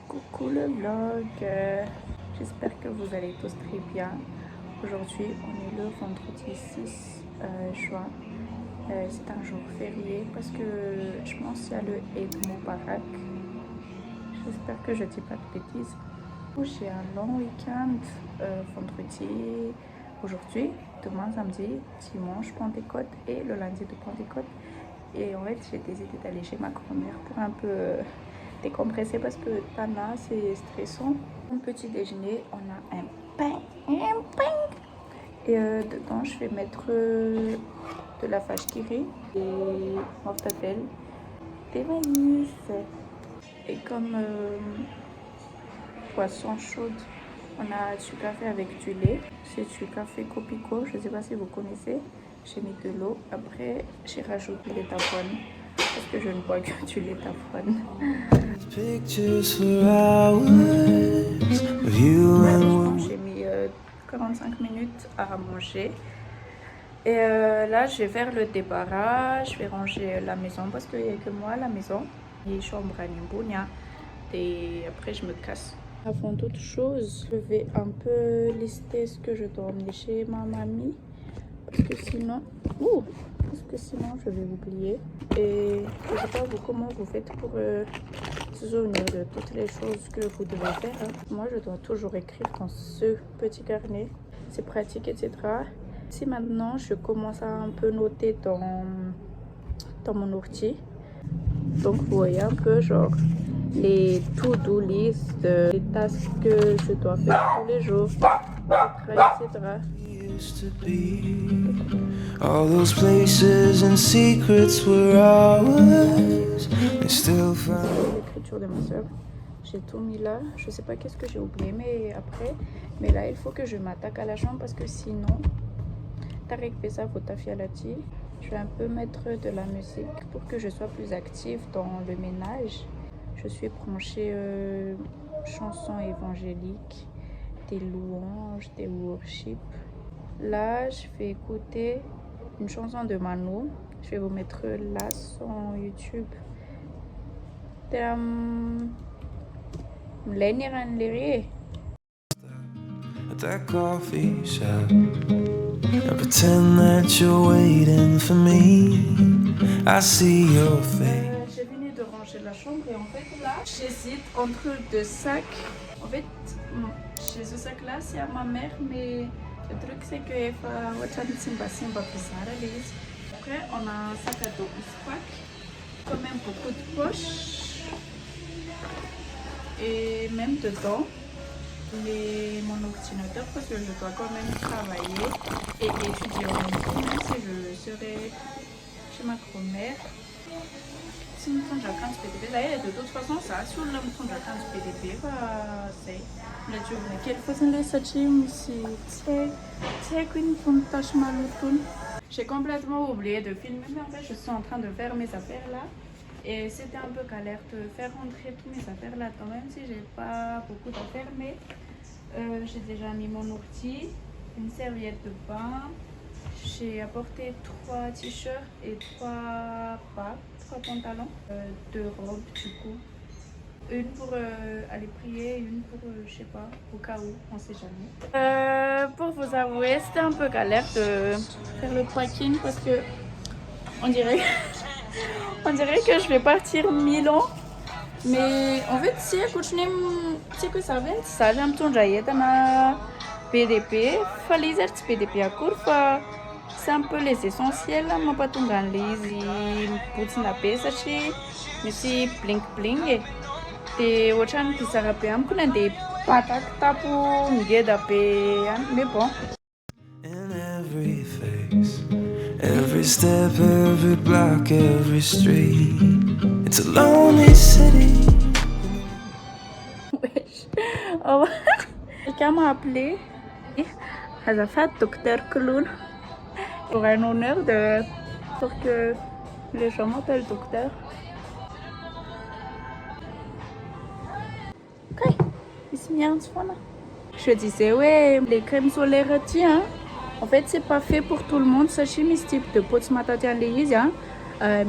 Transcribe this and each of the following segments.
Coucou le vlog, j'espère que vous allez tous très bien. Aujourd'hui on est le vendredi 6 juin, c'est un jour férié parce que je pense qu'il y a le Eid Mubarak. J'espère que je dis pas de bêtises. J'ai un long week-end, vendredi, aujourd'hui, demain samedi, dimanche Pentecôte et le lundi de Pentecôte. Et en fait j'ai décidé d'aller chez ma grand-mère pour un peu décompresser parce que Tana c'est stressant. Au petit déjeuner on a un pain et dedans je vais mettre de la vache qui rit, des mortadelles, des maïs et comme poisson chaude on a du café avec du lait. C'est du café Copico, je ne sais pas si vous connaissez. J'ai mis de l'eau, après j'ai rajouté lait d'avoine parce que je ne bois que du lait d'avoine. J'ai mis 45 minutes à manger. Et là, je vais faire le débarras. Je vais ranger la maison parce qu'il n'y a que moi à la maison. Et chambre à Nimbunya. Et après, je me casse. Avant toute chose, je vais un peu lister ce que je dois emmener chez ma mamie. Parce que sinon, je vais oublier. Et je ne sais pas vous comment vous faites pour se souvenir de toutes les choses que vous devez faire. Hein. Moi, je dois toujours écrire dans ce petit carnet. C'est pratique, etc. Si maintenant, je commence à un peu noter dans mon ordi. Donc, vous voyez un peu genre les to-do list, les tâches que je dois faire tous les jours, etc. All those places and secrets were ours. L'écriture de ma soeur, j'ai tout mis là. Je sais pas qu'est-ce que j'ai oublié, mais là il faut que je m'attaque à la chambre parce que sinon, Tarek fait ça, faut tafialati. Je vais un peu mettre de la musique pour que je sois plus active dans le ménage. Je suis branchée chansons évangéliques, des louanges, des worships. Là, je vais écouter une chanson de Manu. Je vais vous mettre là sur YouTube. At that coffee shop and pretend that you're waiting for me. I see your face. J'ai fini de ranger la chambre et en fait là, j'hésite entre deux sacs. En fait, chez ce sac là, c'est à ma mère, mais le truc c'est que après on a un sac à dos Ispac, quand même beaucoup de poches et même dedans mon ordinateur parce que je dois quand même travailler et étudier en même temps, même si je serai chez ma grand-mère. Si nous sommes à 15 PDP, d'ailleurs de toute façon ça sur le nous sommes à 15 PDP, c'est la journée qu'elle faisait les sachim si c'est qu'une fontaine maloutoune. J'ai complètement oublié de filmer, mais en fait je suis en train de faire mes affaires là. Et c'était un peu galère de faire rentrer tous mes affaires là-dedans, même si j'ai pas beaucoup d'affaires, mais j'ai déjà mis mon ordi, une serviette de bain, j'ai apporté 3 t-shirts et 3 pantalons, 2 robes du coup. Une pour aller prier et une pour, je sais pas, au cas où, on sait jamais. Pour vous avouer, c'était un peu galère de faire le packing parce que on dirait que je vais partir Milan. Mais en fait, si que ça vient, ça j'aime ton jaillet dans PDP, fallait être PDP à court, c'est un peu les essentiels là, moi pas ton grand lazy, pour la pesa chi, mais si blink blink, et au chan qui ça rappelle un peu des patates tapu, n'geda pe, mais bon. Every step, every block, every street. It's a lonely city. Wesh. Oh. Quelqu'un m'a appelé. Elle a fait docteur Clown. Pour un honneur pour que les gens m'appellent docteur. Ok. Je disais, ouais, les crèmes solaires, tiens. En fait, c'est pas fait pour tout le monde. Sachez, mes types de potes matadian les hein.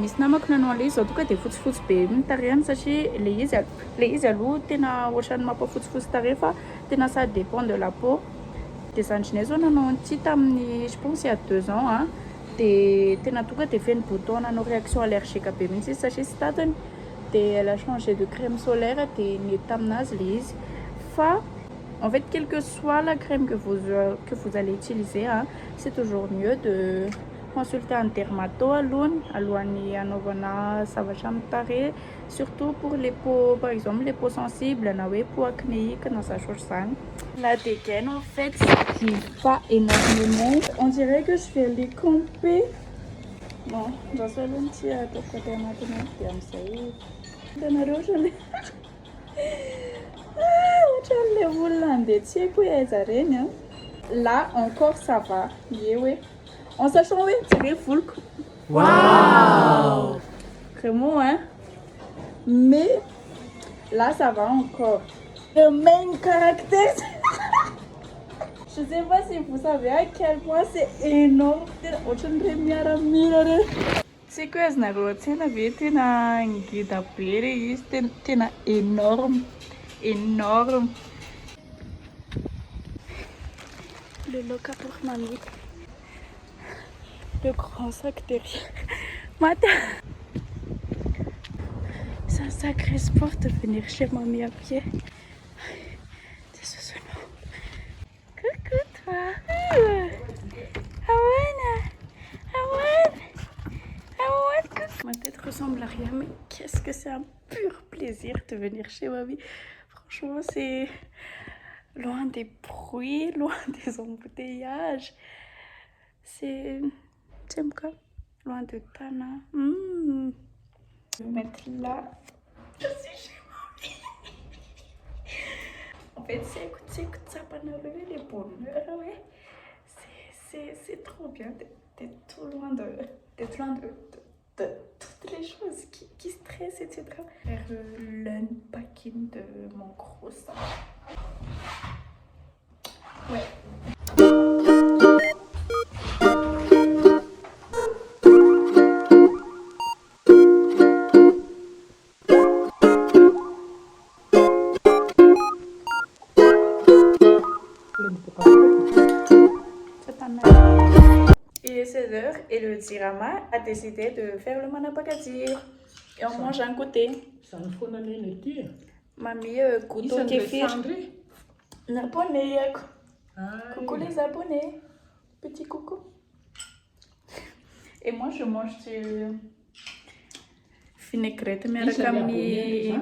misy namako nanao an'ilay izy zao tonga de fotsifotsy be tarehany satria le izy aloha tena ohatrany mampafotsifotsy tarehy fa tena ça dépend de la peau. De zandrinay zao nanao an'ity tamin'ny je pense il y a 2 ans a de tena tonga de feno bouton nanao réaction allergique be mihitsy izy satria sy tatiny de elle a changé de crème solaire de nety taminazy le izy fa en fait quelle que soit la crème que vous allez utiliser hein, c'est toujours mieux de consulter un dermato alohan'ny anaovana zavatra amin'ny tarehy surtout pour les peaux par exemple les peaux sensibles na hoe peau acnéique na zavatra zany. La dégaine en fait ça dit pas énormément, on dirait que je vais les camper. Bon, zaho solo ny tsy ataoko atao anatiny de amin'izay hitanareo ohatran'le ohatran'le olona andeha tsy haiko hoe aiza reny a. Là encore ça va ie hoe en sachant oui tirer volko. Waouh! Vraiment hein. Mais là ça va encore. Le main caractère. Je sais pas si vous savez à quel point c'est énorme. Ohatran'ireny miaramila reny. Tsy haiko hoe azonareo an-tsaina ve tena ngeda be re izy tena énorme. Énorme. Le loca pour mamie. Le grand sac derrière. Matin. C'est un sacré sport de venir chez mamie à pied. C'est ce sonore. Coucou toi. Awana. Ma tête ressemble à rien, mais qu'est-ce que c'est un pur plaisir de venir chez mamie. Franchement, c'est loin des bruits, loin des embouteillages. J'aime quoi? Loin de Tana. Je vais mettre là. Je suis chez mamie. En fait, c'est que ça pas les bonheurs, ouais. C'est trop bien d'être tout loin de toutes les choses qui stressent, etc. Faire l'unpacking de mon gros sac. Ouais. Il est 16h et le Dirama a décidé de faire le manapakadir. Et on mange un côté. Mamie, couteau kéfir. Japonais. Coucou les abonnés. Petit coucou. Et moi, je mange du vinaigrette miaraka amin'ny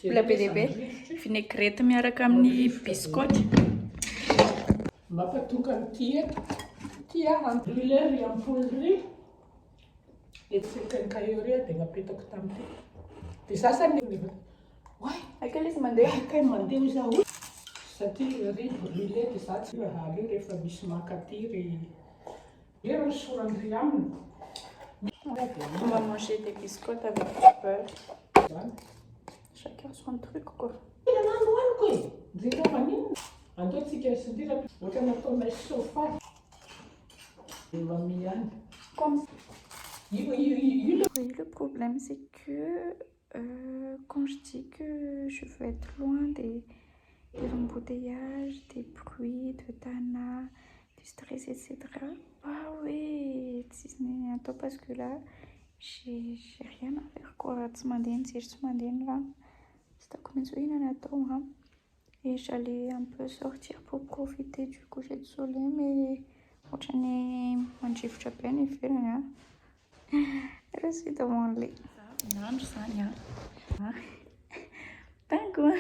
la PDB. Vinaigrette miaraka amin'ny biscotti. Mampatokany tia anglais ampoly et c'est kayoria de ngapetako tamty de sasany ouais Akely izy mandeha akay mandeha zaho satria ry brûlé de ça tsy haly rehefa misy makatiry ero sorandry aminy. On va manger des biscottes avec du beurre. Chacun son truc quoi. Comme ça. Oui, le problème c'est que quand je dis que je veux être loin des embouteillages, des bruits, de Tana, du stress, etc. Ah oui, parce que là, j'ai rien à faire quoi. C'est là. C'est comme une et j'allais un peu sortir pour profiter du coucher de soleil, mais j'en ai mangé bien et fait rien. Je suis devant le lit. Non, je sens rien. Pingouin.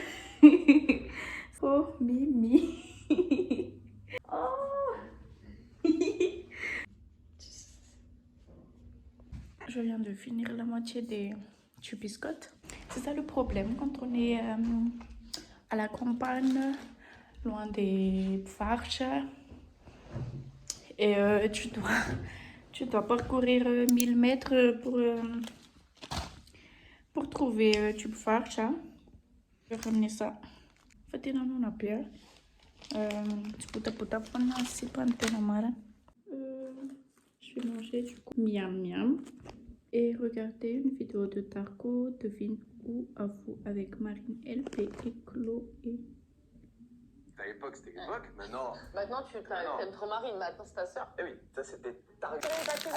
Oh, Mimi. Oh. Je viens de finir la moitié du biscotte. C'est ça le problème quand on est à la campagne, loin des pfarches. Et tu dois parcourir 1000 mètres pour trouver du pfarche. Je vais ramener ça. En fait, il en a bien. Tu peux taper si pas un. Je je vais manger du coup miam miam et regarder une vidéo de Darko, devine où à vous avec Marine LP et Chloé. À l'époque, c'était l'époque, maintenant. Maintenant, tu t'aimes trop Marine, maintenant c'est ta soeur. Eh oui, ça c'était taré. Attends,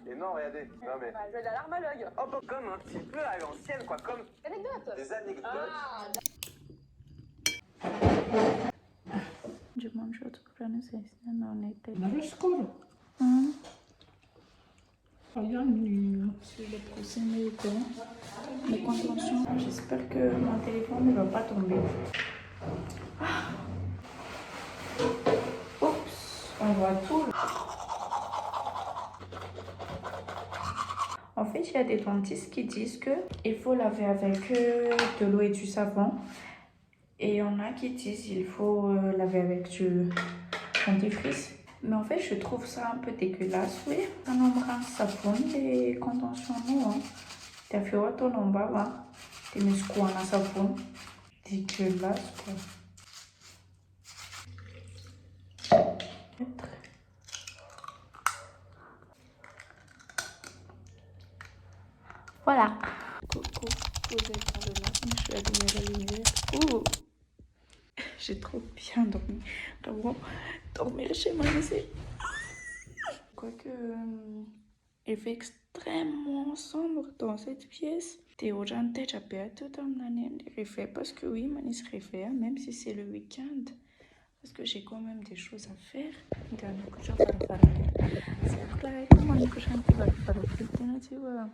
Et non, regardez. Non mais. j'ai la larme à l'œil. Hop, comme un petit peu à l'ancienne, quoi. Comme Anecdote. des anecdotes. Ah, Je mange autre chose, non, on était. Nashukuru. Yani Je vais pousser mes dents, mes contentions. J'espère que mon téléphone ne va pas tomber. Oups, on voit tout. En fait, il y a des dentistes qui disent que il faut laver avec de l'eau et du savon. Et il y en a qui disent qu'il faut laver avec du dentifrice. Mais en fait, je trouve ça un peu dégueulasse, oui. Un nombre savon et contention, non. T'as fait autre nombre, va. T'es mis quoi en savon? Dégueulasse, quoi. Voilà. Coucou, vous êtes dans le matin, je vais allumer la lumière. Ouh, j'ai trop bien dormi. Vraiment, dormir chez moi, je sais. Quoique, il fait extrêmement sombre dans cette pièce. Théo, j'entends, j'ai pas tout refait parce que oui, man, il se refait, même si c'est le week-end. Parce que j'ai quand même des choses à faire. C'est clair, comment que je vais faire le tu vois.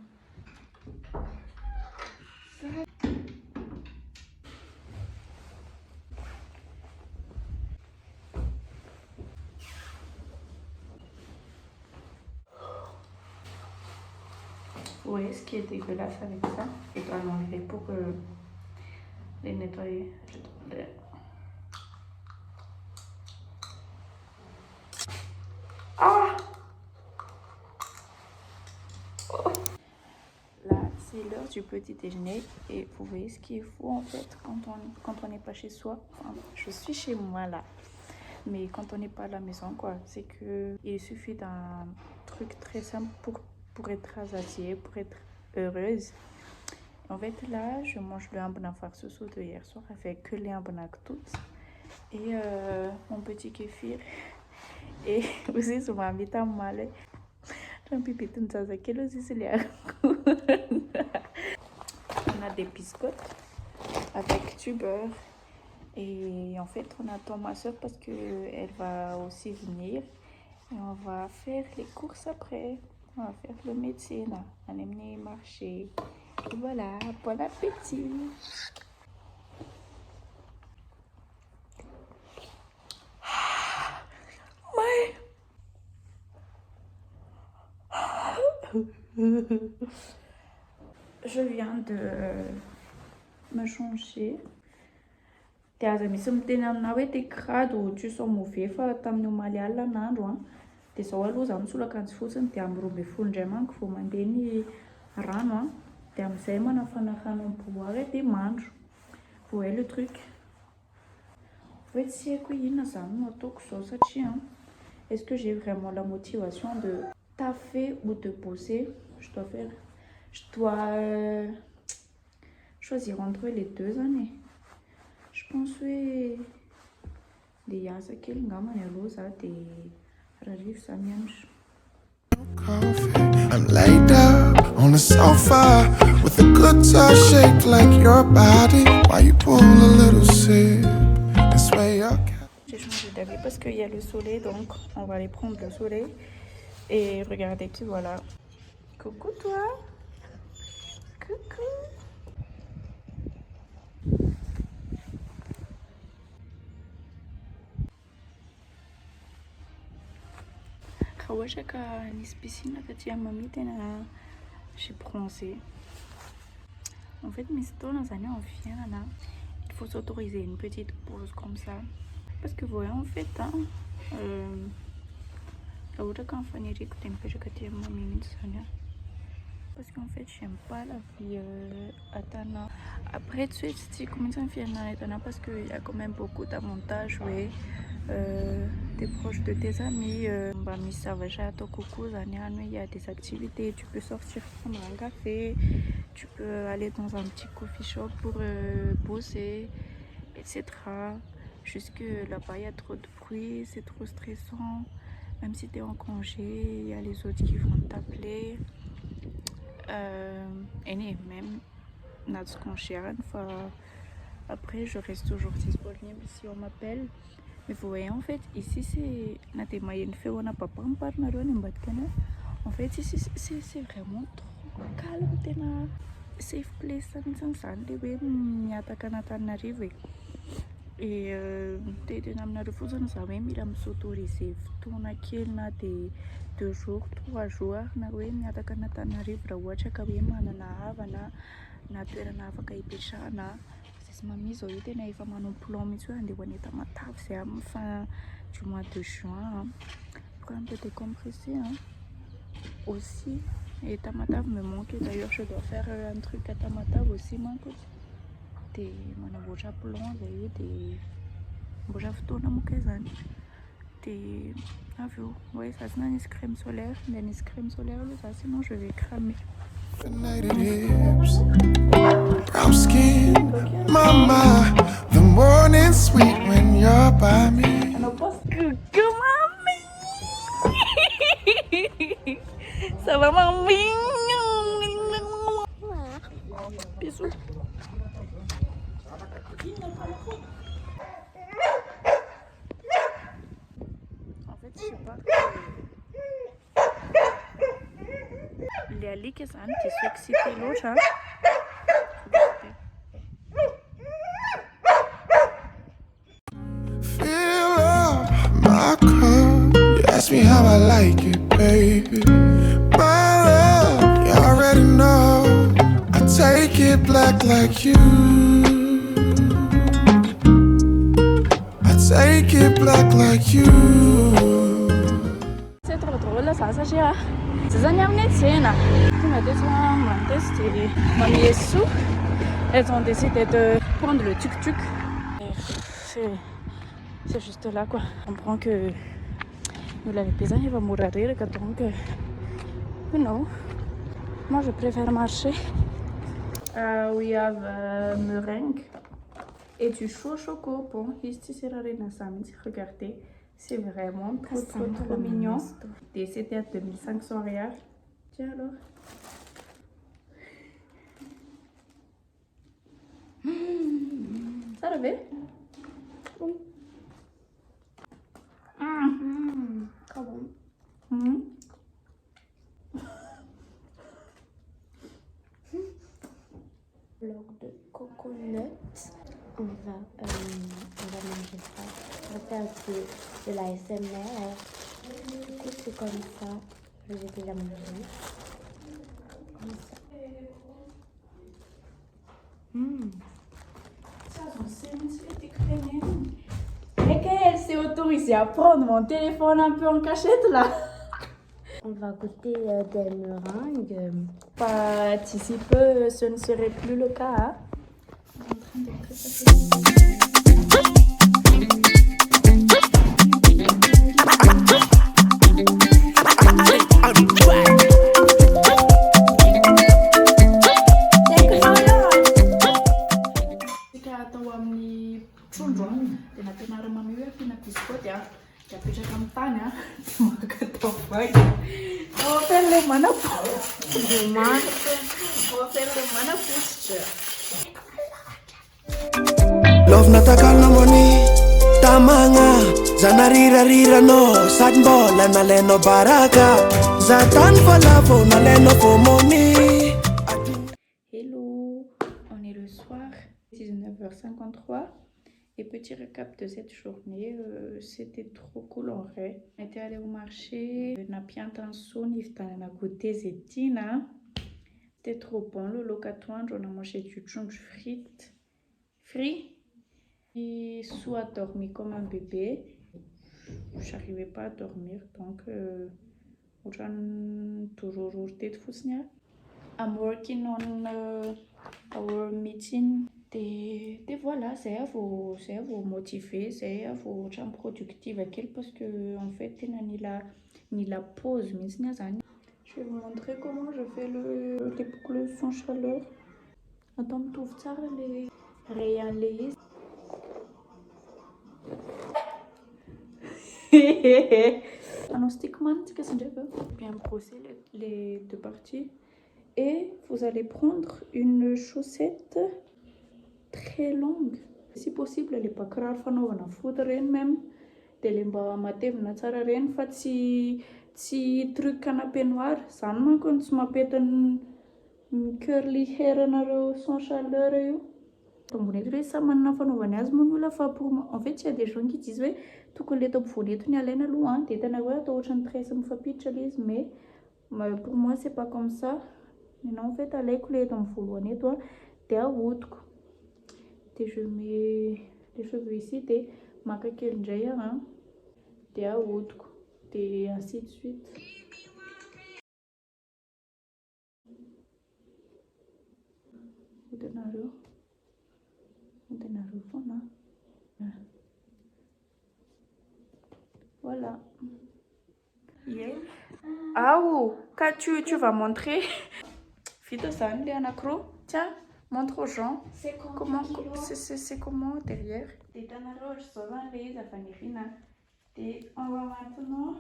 Vous voyez ce qui est dégueulasse avec ça? Je dois l'enlever pour les nettoyer. Ah! Oh. Là, c'est l'heure du petit déjeuner et vous voyez ce qu'il faut en fait quand on n'est pas chez soi. Enfin, je suis chez moi là, mais quand on n'est pas à la maison, quoi, c'est que il suffit d'un truc très simple pour être rassasiée, pour être heureuse. En fait, là, je mange le hambana farce de hier soir avec que les hambana toutes et mon petit kéfir. Et aussi, sur ma vita mal. On a des biscottes avec du beurre. Et en fait, on attend ma soeur parce qu'elle va aussi venir. Et on va faire les courses après. On va faire le métier, là. On aime les marchés. Et voilà, bon appétit. Ouais. Je viens de me changer. Dia aza misy miteny aminao hoe te crado tu sao mauvais fa tamin'ny omaly alina n'andro a. Dia zao aloha zaho misolo-akanjo fotsiny dia amin'ny 12 indray manko vao mandeha ny rano a. Dia amin'izay manafana rano boire dia mandro. Vous voyez le truc? En fait, tsy haiko inona zany no ataoko zao satria est-ce que j'ai vraiment la motivation de taffer ou de bosser? Je dois choisir entre les deux années. Je pense que des yasa kely ngamba ny aloha za dia rarivo za mianatra. I'm laid up on the sofa with a guitar shaped like your body. Why you pull a little sip and sway your cat? J'ai changé d'avis parce qu'il y a le soleil, donc on va aller prendre le soleil et regardez qui voilà. Coucou toi. Coucou. Kawashaka nisy piscine taty mammy tena j'ai bronzé. En fait, mes stones années en fianana, il faut s'autoriser une petite pause comme ça. Parce que voilà, en fait, parce qu'en fait, j'aime pas la vie à Tana. Après, tout de suite, tu commences à faire à Tana parce qu'il y a quand même beaucoup d'avantages, oui. t'es proche de tes amis. Bah, misy zavatra atao kokoa zany any hoe il y a des activités, tu peux sortir prendre un café, tu peux aller dans un petit coffee shop pour bosser, etc. Jusque là-bas, il y a trop de bruit, c'est trop stressant. Même si tu es en congé, il y a les autres qui vont t'appeler. Et même, notre congé, une fois après, je reste toujours disponible si on m'appelle. Mais vous voyez, en fait, ici, c'est. En fait, ici, c'est vraiment trop calme. Safe place, ça et tena aminareo fotsiny za hoe mila misautoriser fotoana kely na de 2 jours 3 jours na hoe miataka an'Antananarivo raha ohatra ka hoe manana havana na toerana afaka hipetrahana. Sisy mamia zao io tena efa manao plan mihitsy hoe andeha ho any Tamatave zay amin'ny fin du mois de juin. Pourquoi un peu décompressé aussi. Et Tamatave me manque. D'ailleurs, je dois faire un truc à Tamatave aussi, manque. De manamboatra plan zay de mbola fotoana moka zany de avy eo ouais ça c'est nanisy crème solaire de nisy crème solaire aloha za sinon je vais cramer. Hips, brown skin, mama, the morning sweet when you're by me. Coucou mamie. Ça va mamie? Bisous. En fait, je sais pas. Les alliés qui sont excités l'autre. Fill up my cup. You ask me how I like it, baby. My love, you already know. I take it black like you. I take it black like you. C'est trop drôle ça, Sacha. C'est ça, n'y tiens. Tu m'as testé. Mamie et Sou, elles ont décidé de prendre le tuk-tuk. C'est juste là quoi. On comprend que nous l'avons pesé, il va mourir donc you know. Moi je préfère marcher. We have meringue et du chaud choco. Bon, ici c'est Rarena Samedi. Regardez, c'est vraiment trop mignon. Et c'était à 2500 reais. Tiens alors. Ça revient? Oui. Comment? Bloc de coconut. On va manger ça. On va faire de la SMR. Du coup, c'est comme ça. Je vais déjà manger. Comme ça. Et qu'elle s'est autorisée à prendre mon téléphone un peu en cachette là. On va goûter des meringues. Pas d'ici peu, ce ne serait plus le cas. Hein? Love nataka na money tamanga zanarira rira no sad mbola na leno baraka zatan for love na leno for money. Hello, on est le soir, 19h53 et petit récap de cette journée, c'était trop cool en vrai. On était allé au marché, on a bien tensionné, on a goûté zetina, c'était trop bon le locatoire, on a mangé du junk frit. Et Sou a dormi comme un bébé. J'arrivais pas à dormir, donc toujours I'm working on our meeting Voilà, c'est à vous motiver, c'est à vous rendre productive avec elle parce que en fait, ni la pause, je vais vous montrer comment je fais les boucles sans chaleur. Attends, tout ça, les réaliser. Un stickman, qu'est-ce que je veux? Bien brosser les deux parties. Et vous allez prendre une chaussette très longue. Si possible, elle n'est pas grave, fanaovana foudre même. Dia mba matevina tsara reny fa tsy truc canapé noir. Zany manko no tsy mampety curly hair anareo sans chaleur io. Tambony eto hoe samy manana fanaovany azy moa ny olona fa pour en fait il y a des gens qui disent hoe tokony le eto ampovoany eto ny alaina aloha dia tena hoe atao ohatran'ny tresse mifampiditra ilay izy mais pour moi c'est pas comme ça. Maintenant en fait alaiko le eto amin'ny voalohany eto dia ahodiko. Dia je mets les cheveux ici dia maka kely indray dia ahodiko dia ainsi de suite. Odenareo foana. Voilà. Yeah. Ah oh, quand tu vas montrer vite ça les anacro. Tiens, montre aux gens comment c'est comment derrière. Des tanareo je sauve les afanirina. Des on va maintenant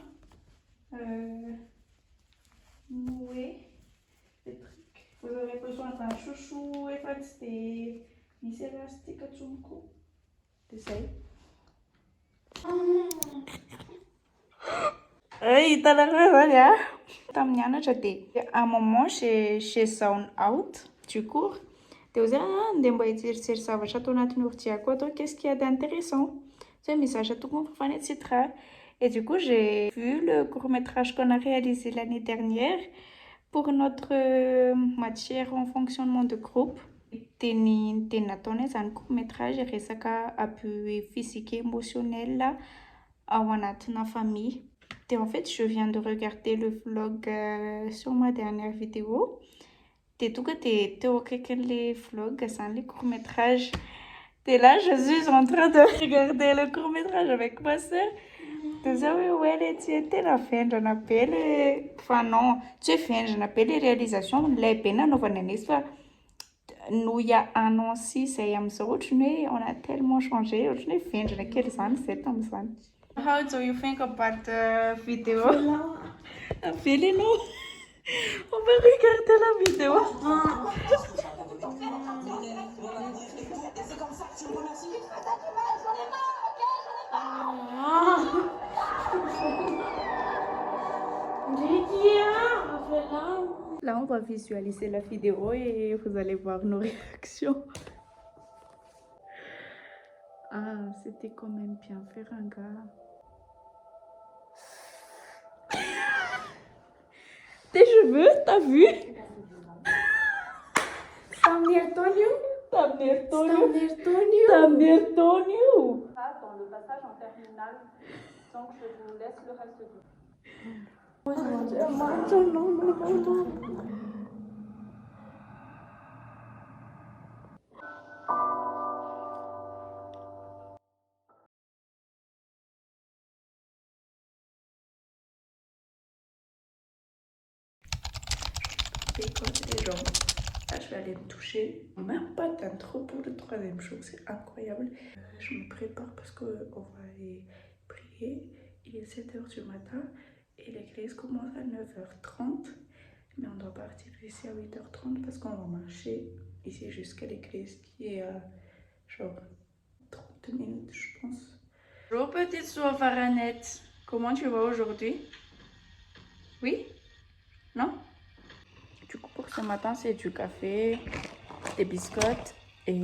nouer des trucs. Vous aurez besoin d'un chouchou et des mis élastiques à tchonko. T'essayes? Hey, voilà. À un moment, j'ai zone out du cours. Qu'est-ce qu'il y a d'intéressant? C'est un message à tout le monde, etc. Et du coup, j'ai vu le court-métrage qu'on a réalisé l'année dernière pour notre matière en fonctionnement de groupe. Un court-métrage resaka appui physique et émotionnel là, à la famille. Et en fait, je viens de regarder le vlog sur ma dernière vidéo. Et tout cas, t'es les vlogs, les courts-métrages. Et là, je suis en train de regarder le court-métrage avec ma soeur. Tu étais la fin, j'en appelle. Enfin, non, tu es fin, j'en appelle les réalisations. Les peines, nous, il y a un an, si, on a tellement changé. On a fait, j'en ai quelques années, 7 ans. How do you think about the video? Feeling? On va regarder la vidéo. Là, on va visualiser la vidéo et vous allez voir nos réactions. Ah, c'était quand même bien fait, un gars. Tes cheveux, t'as vu? T'amener Tonio. Dans le passage en terminale. Donc, je vous laisse le reste du. Les jambes. Là, je vais aller me toucher. Même pas d'intro pour le troisième jour, c'est incroyable. Je me prépare parce qu'on va aller prier. Il est 7h du matin et l'église commence à 9h30. Mais on doit partir ici à 8h30 parce qu'on va marcher ici jusqu'à l'église qui est à genre 30 minutes, je pense. Bonjour petite soeur Faranette. Comment tu vas aujourd'hui? Oui? Non? Du coup, pour ce matin, c'est du café, des biscottes et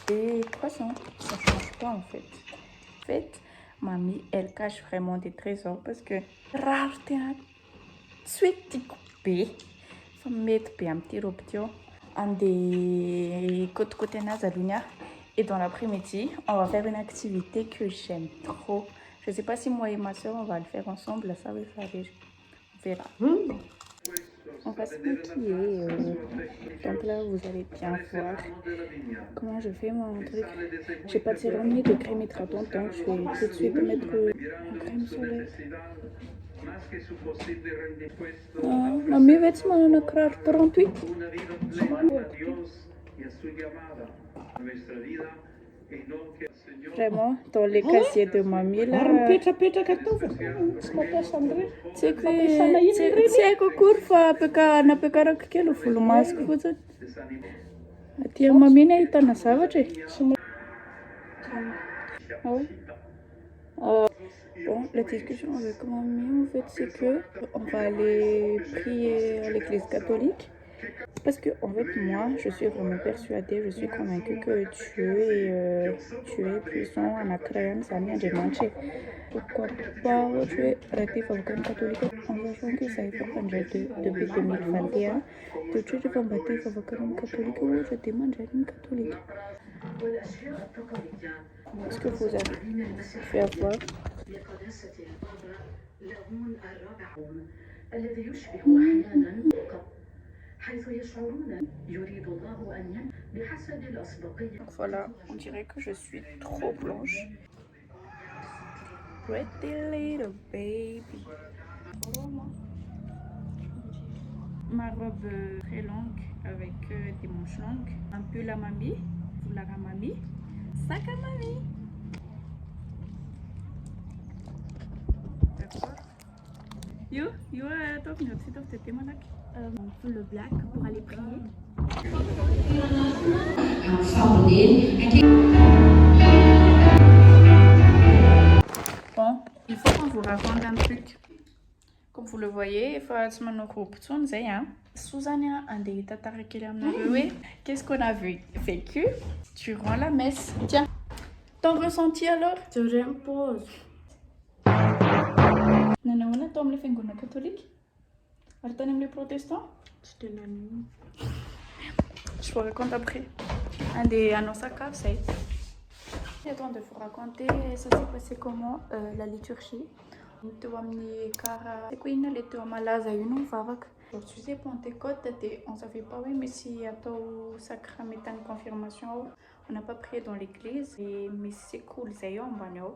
des croissants. Ça ne change pas en fait. En fait, mamie, elle cache vraiment des trésors parce que rareté un petit coupé. Ça me met un petit robio. Un des côté Nazalunia. Et dans l'après-midi, on va faire une activité que j'aime trop. Je ne sais pas si moi et ma soeur, on va le faire ensemble. Ça va aller. On verra. on va se maquiller. Donc là, vous allez bien voir comment je fais mon truc. J'ai pas de sérum ni de crème hydratante, donc je vais tout de suite mettre la crème solaire. Mamie, weet je een kraar pronto? Vraiment, dans les casiers de mamie là. Tsy haiko akory fa napekarako kely volomasoko fotsiny. Aty mamie ny ahitana zavatra e. Ah ouais? Bon, la discussion avec mamie en fait c'est que on va aller prier à l'église catholique. Parce que en fait moi je suis vraiment persuadée, je suis convaincue que Dieu est puissant en créant sa main de mancher. Pourquoi pas Dieu relatif au camp catholique en sachant que ça est pour depuis 2021 de Dieu de combattre au camp catholique ou je demande à une catholique. Est-ce que vous avez fait avoir Donc voilà, on dirait que je suis trop blanche. Pretty little baby. Ma robe très longue avec des manches longues. Un peu la mamie, foulard à mamie, sac à mamie. D'accord. Yo, toi, tu es malade. Le black pour aller prier. Bon, il faut qu'on vous raconte un truc. Comme vous le voyez, il faut que nous coupions, hein. Susanna, qu'est-ce qu'on a vécu durant la messe? Tiens, ton ressenti alors? Je repose. Nana, on a tombé les catholiques? Arrêtez les protestants? Je vous raconte après. Un des annonces à cave, c'est. J'ai temps de vous raconter, ça s'est passé comment la liturgie. Aujourd'hui c'est Pentecôte, on ne savait pas mais si il y a tout sacrament de confirmation, on n'a pas prié dans l'église, mais c'est cool, c'est un banio.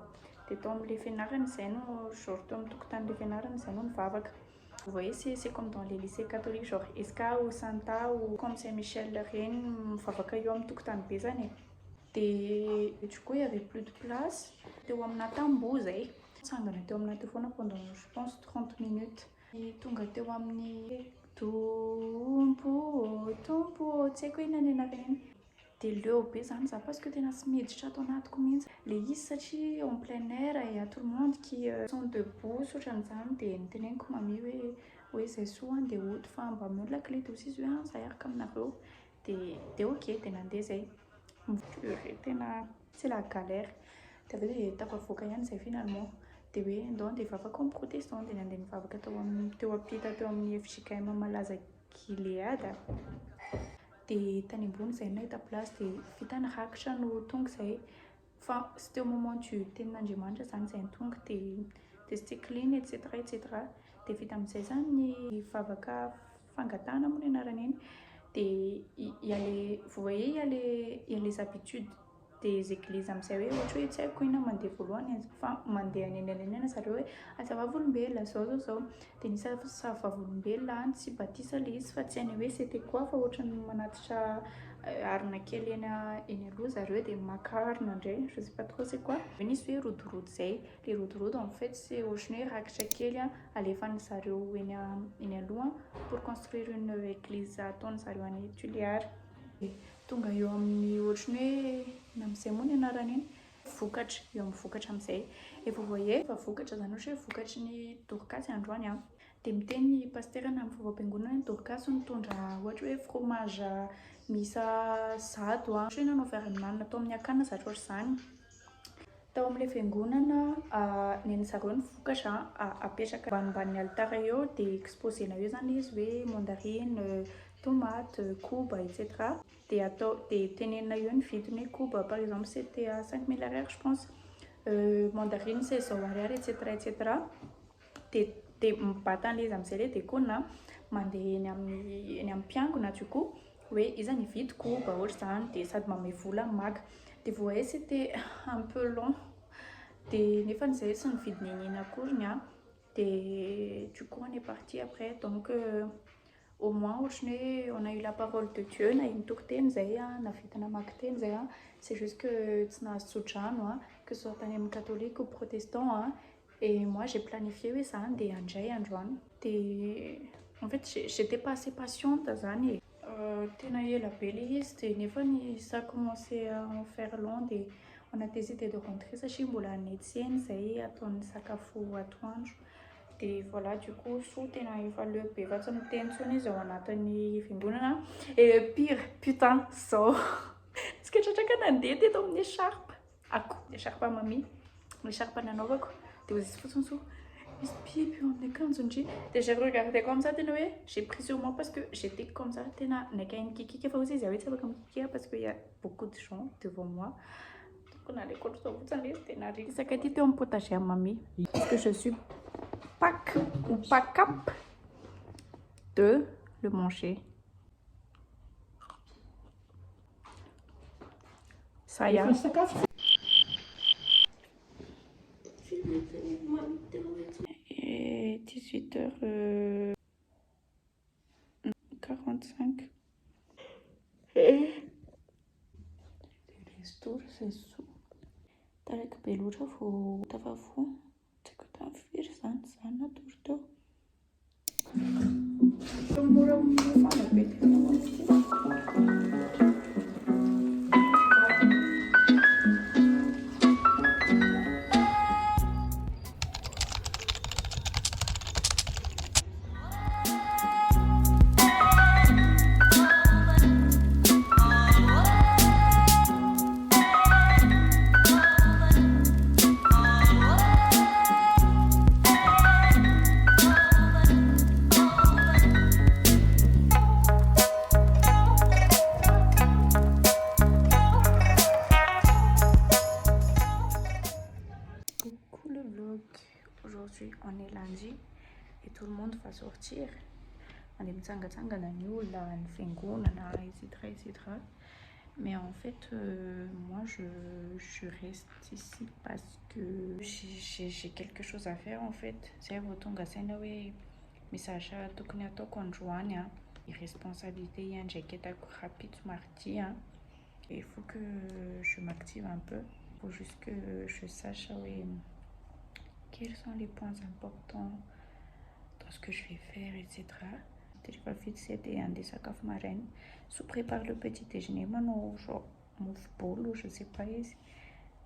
Des tombes les fénarens, c'est nous, shortum tout le temps les fénarens, c'est nous favak. Vous voyez, c'est comme dans les lycées catholiques, genre Esca ou Santa ou comme Saint-Michel de Rennes, favaka yom tout le temps des années. Et du coup, il n'y avait plus de place. Et on a tambouze. On a pendant, je pense, 30 minutes. Et tout le monde a mis Tumpo, tu sais quoi, il y a une des lieux ça parce que tu as smith chatonat comme les issachi en plein air et il y a tout le monde qui sont debout sur un ensemble des tenants comme ami oui c'est souvent des autres femmes bah me la clé aussi sur un ça y est comme naro t'es ok t'es dans des c'est la galère t'as vu t'as pas focusé c'est finalement t'es bien dans des femmes comme protestants des dans des femmes que tu as pita tu as mis fichier quand même malaza kiliada des tanibounes c'est net à place des fitan hakshan ou tongue c'est enfin c'était au moment où tu t'es dans du mange ça c'est un tongue des clean etc des fitam saison ni favaka fangatana mon naranin des il y a les vous voyez il y a les habitudes des églises am sawe tu sais quoi na mande fulwane fa mande anene ça doit ça va vulber la chose so tem ça va vulber là si baptisa lis fa tiene c'était quoi fa autre manatcha arna kelena eneruza de macarne je sais pas trop c'est quoi venir sur route c'est les routes en fait c'est au chenir à chaque aller fan sario ina loin pour construire une église à ton sario ani tuliar tonga eo amin'ny ohatrany hoe nam'izay moa ny anarany iny vokatra eo amin'ny vokatra amin'izay et vous voyez fa vokatra zany ohatra hoe vokatry ny dorcas androany a de miteny pasteur na amin'ny fivampiangonana ny dorcas mitondra ohatra hoe fromage misa zato a ohatra hoe nanao fiarahamonina atao amin'ny akana zatra ohatra zany tao amin'ilay fiangonana neny zareo ny vokatra apetraka ambanimbany altara eo de exposena eo zany izy hoe mandarine tomate, couba, etc. Des tenena une vidéo couba par exemple c'était à 5 000 RR je pense. Mandarine c'est 100 RR etc. Des battant les amsele des cona mandeha eny amin'ny mpiangona du coup hoe iza ny vidiko mba ohatra zany de sady mamay vola maka de voyez c'était un peu long de nefa zay tsy nividy nenina akory a de du coup on est parti après donc au moins ohatra hoe on a eu la parole de Dieu na mitoko teny zay navita namaky teny zay c'est juste que tsy nahazo tsodrano que ce soit tany amin'ny catholique ou protestant et moi j'ai planifié hoe zany de andray androany de en fait j'étais pas assez patiente zany tena ela be le izy de nefa ça commençait à en faire long de on a décidé de rentrer satria mbola anetseny zay ataony sakafo atoandro de voilà du coup so tena efa le be fa tsy miteny tsony izy ao anatin'ny fiangonana et pire putain zao tsika tratraka nandeha teto amin'ny écharpe ako écharpe mami écharpe nanaovako de izy fotsiny so misy biby eo amin'ny akanjony de j'ai regardé comme ça tena hoe j'ai pris sur moi parce que j'étais comme ça tena nakay nikikika fa ozy izy hoe tsy afaka mikikika parce que y a beaucoup de gens devant moi donc on allait contre fotsiny izy de narisaka ty teo amin'ny potager à mami parce que je suis Pâques ou pas cap de le manger. Ça y est. Et 18h45. Resto, c'est sous. T'as avec Belouja, faut t'avoir fou. Firy zany natory teo mora mafana be aujourd'hui on est lundi et tout le monde va sortir on est mitsanga-tsangana ny olona ny fiangonana etc mais en fait moi je reste ici parce que j'ai quelque chose à faire en fait zay vao tonga saina hoe misy asa tokony ataoko androany irresponsabilité ndraiky ataoko rapide mardi il faut que je m'active un peu il faut juste que je sache quels sont les points importants dans ce que je vais faire, etc. Je vais vite c'était un des sakafo maraina. Je prépare le petit déjeuner, maintenant genre move ball ou je sais pas ici.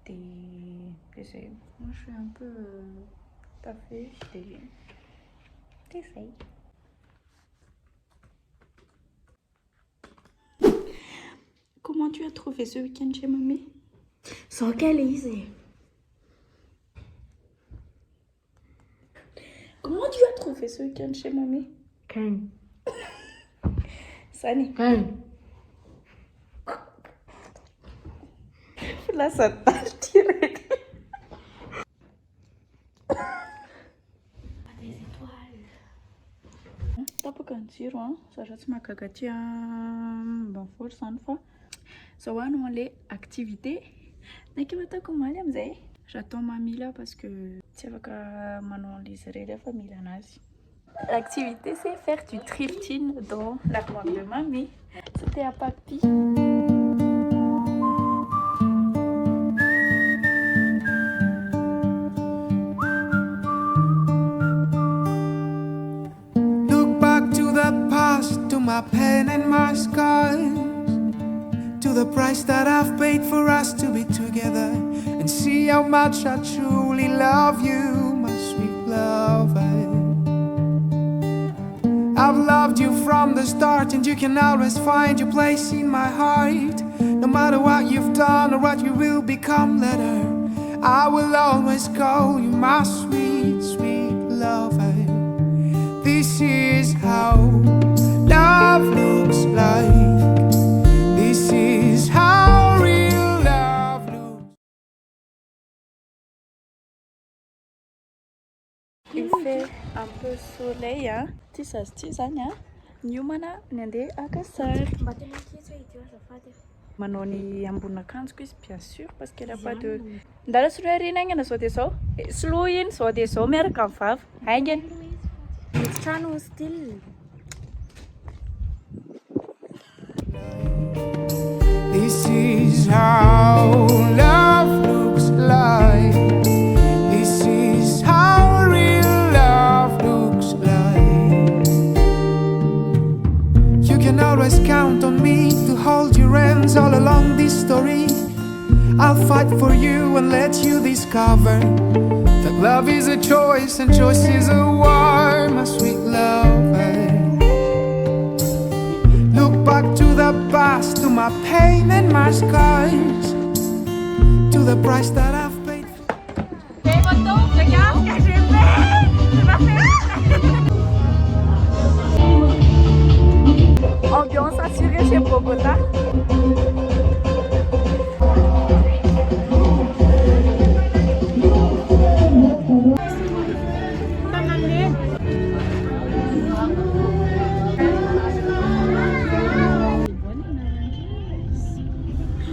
Moi je suis un peu taffée, t'essayes. Comment tu as trouvé ce week-end chez mamie? So quelle easy. Comment tu as trouvé ce week-end chez mamie? Ken. Sani. Ken. Là, ça tâche direct. Des étoiles. Tapaka ny jiro satria tsy mahagaga aty ambanivohitra zany fa zao no le activité nakeo ataoko maly amizay j'attends mamie là parce que tsy afaka manao an'izy irery fa mila anazy. L'activité c'est faire du thrifting dans l'armoire de mamie. C'était à papy. Look back to the past, to my pen and my scars, to the price that I've paid for us to be together, and see how much I truly love you, my sweet lover. I've loved you from the start, and you can always find your place in my heart. No matter what you've done or what you will become later, I will always call you my sweet, sweet lover. This is how love looks like. This is how real love looks. Il fait un peu soleil, hein. Tisazany, hein. Niomana ny andeha haka sary. Manao ny ambonin'akanjoko izy bien sûr parce qu'elle a pas de. Ndala soloy arina aingana zao de zao. Soloy iny zao de zao miaraka amin'ny vava. Aingana. Trano still. This is how love looks like. This is how real love looks like. You can always count on me to hold your hands all along this story. I'll fight for you and let you discover that love is a choice and choice is a war, my sweet lover. Look back to the past, to my pain and my scars, to the price that I've paid for. Ambiance assurée chez Bogota.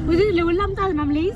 Ui, liều 5 tao là 5 lý.